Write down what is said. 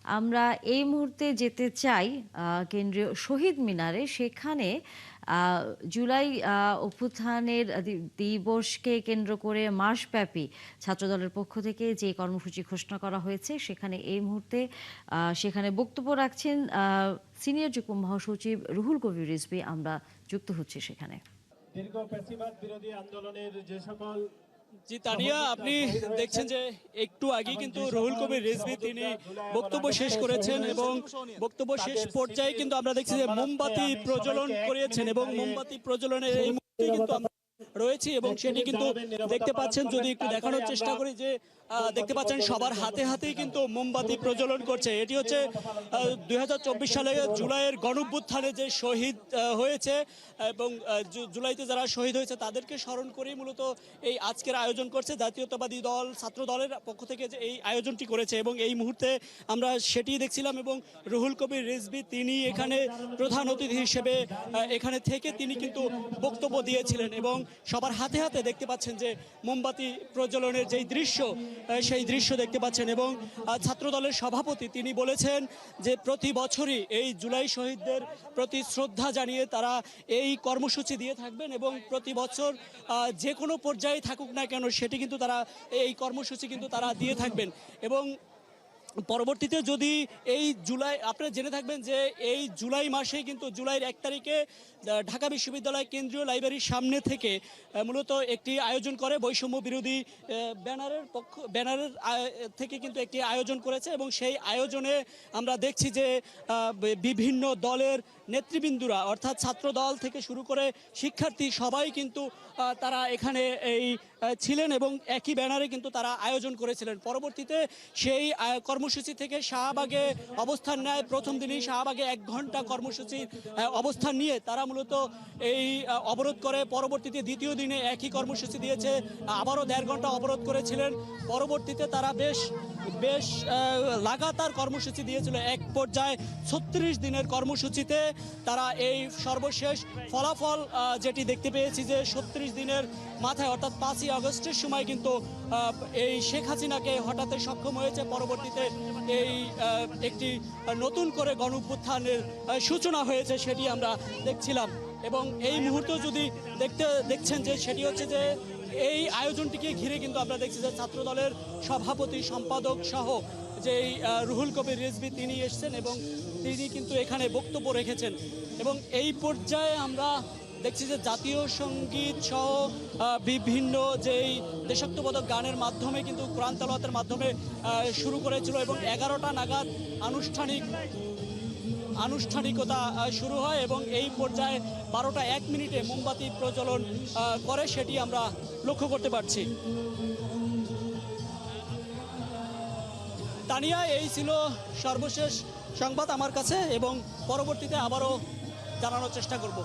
আমরা এই মুহূর্তে যেতে চাই কেন্দ্রীয় শহীদ মিনারে। সেখানে জুলাই অভ্যুত্থানের দিবসকে কেন্দ্র করে মাসব্যাপী ছাত্রদলের পক্ষ থেকে যে কর্মসূচি ঘোষণা করা হয়েছে, সেখানে এই মুহূর্তে সেখানে বক্তব্য রাখছেন সিনিয়র যুগ্ম মহাসচিব রুহুল কবির রিজভী। আমরা যুক্ত হচ্ছি সেখানে। দীর্ঘ ফ্যাসিবাদ বিরোধী আন্দোলনের যে সকল জি তানিয়া, আপনি দেখছেন যে একটু আগে কিন্তু রুহুল কবির রিজভী তিনি বক্তব্য শেষ করেছেন এবং বক্তব্য শেষ পর্যায়ে কিন্তু আমরা দেখছি যে মোমবাতি প্রজ্বলন করিয়েছেন এবং মোমবাতি প্রজ্বলনের এই মুহূর্তে কিন্তু আমরা রয়েছি এবং সেটি কিন্তু দেখতে পাচ্ছেন, যদি একটু দেখানোর চেষ্টা করি যে দেখতে পাচ্ছেন সবার হাতে হাতেই কিন্তু মোমবাতি প্রজ্বলন করছে। এটি হচ্ছে 2024 সালে জুলাইয়ের গণঅভ্যুত্থানে যে শহীদ হয়েছে এবং জুলাইতে যারা শহীদ হয়েছে তাদেরকে স্মরণ করেই মূলত এই আজকের আয়োজন করছে জাতীয়তাবাদী দল ছাত্র দলের পক্ষ থেকে যে এই আয়োজনটি করেছে এবং এই মুহূর্তে আমরা সেটি দেখছিলাম এবং রুহুল কবির রিজভী তিনি এখানে প্রধান অতিথি হিসেবে এখানে থেকে তিনি কিন্তু বক্তব্য দিয়েছিলেন এবং সবার হাতে হাতে দেখতে পাচ্ছেন যে মোমবাতি প্রজ্বলনের যেই দৃশ্য সেই দৃশ্য দেখতে পাচ্ছেন এবং ছাত্র দলের সভাপতি তিনি বলেছেন যে প্রতি বছরই এই জুলাই শহীদদের প্রতি শ্রদ্ধা জানিয়ে তারা এই কর্মসূচি দিয়ে থাকবেন এবং প্রতি বছর যে কোনো পর্যায়ে থাকুক না কেন সেটি কিন্তু তারা এই কর্মসূচি কিন্তু তারা দিয়ে থাকবেন। এবং পরবর্তীতে যদি এই জুলাই, আপনারা জেনে থাকবেন যে এই জুলাই মাসে কিন্তু জুলাইয়ের 1 তারিখে ঢাকা বিশ্ববিদ্যালয় কেন্দ্রীয় লাইব্রেরির সামনে থেকে মূলত একটি আয়োজন করে বৈষম্য বিরোধী ব্যানারের থেকে কিন্তু একটি আয়োজন করেছে এবং সেই আয়োজনে আমরা দেখছি যে বিভিন্ন দলের নেতৃবৃন্দরা অর্থাৎ ছাত্র দল থেকে শুরু করে শিক্ষার্থী সবাই কিন্তু তারা এখানে এই ছিলেন এবং একই ব্যানারে কিন্তু তারা আয়োজন করেছিলেন। পরবর্তীতে সেই কর্মসূচি থেকে শাহবাগে অবস্থান নেয়। প্রথম দিনই শাহবাগে 1 ঘন্টা কর্মসূচির অবস্থান নিয়ে তারা মূলত এই অবরোধ করে। পরবর্তীতে দ্বিতীয় দিনে একই কর্মসূচি দিয়েছে, আবারও 1.5 ঘন্টা অবরোধ করেছিলেন। পরবর্তীতে তারা বেশ লাগাতার কর্মসূচি দিয়েছিল। এক পর্যায়ে 36 দিনের কর্মসূচিতে তারা এই সর্বশেষ ফলাফল যেটি দেখতে পেয়েছি যে 36 দিনের মাথায় অর্থাৎ 5ই আগস্টের সময় কিন্তু এই শেখ হাসিনাকে হটাতে সক্ষম হয়েছে। পরবর্তীতে এই একটি নতুন করে গণঅভ্যুত্থানের সূচনা হয়েছে সেটি আমরা দেখছিলাম এবং এই মুহূর্তে যদি দেখছেন যে সেটি হচ্ছে যে এই আয়োজনটিকে ঘিরে কিন্তু আমরা দেখছি যে ছাত্র দলের সভাপতি সম্পাদক সহ যেই রুহুল কবির রিজভী তিনি এসেছেন এবং তিনি কিন্তু এখানে বক্তব্য রেখেছেন এবং এই পর্যায়ে আমরা দেখছি যে জাতীয় সঙ্গীত সহ বিভিন্ন যেই দেশাত্মবোধক গানের মাধ্যমে কিন্তু কোরআন তেলাওয়াতের মাধ্যমে শুরু করেছিল এবং 11টা নাগাদ আনুষ্ঠানিকতা শুরু হয় এবং এই পর্যায়ে 12টা 1 মিনিটে মোমবাতি প্রজ্বলন করে সেটি আমরা লক্ষ্য করতে পারছি। তানিয়া, এই ছিল সর্বশেষ সংবাদ আমার কাছে এবং পরবর্তীতে আবারও জানানোর চেষ্টা করব।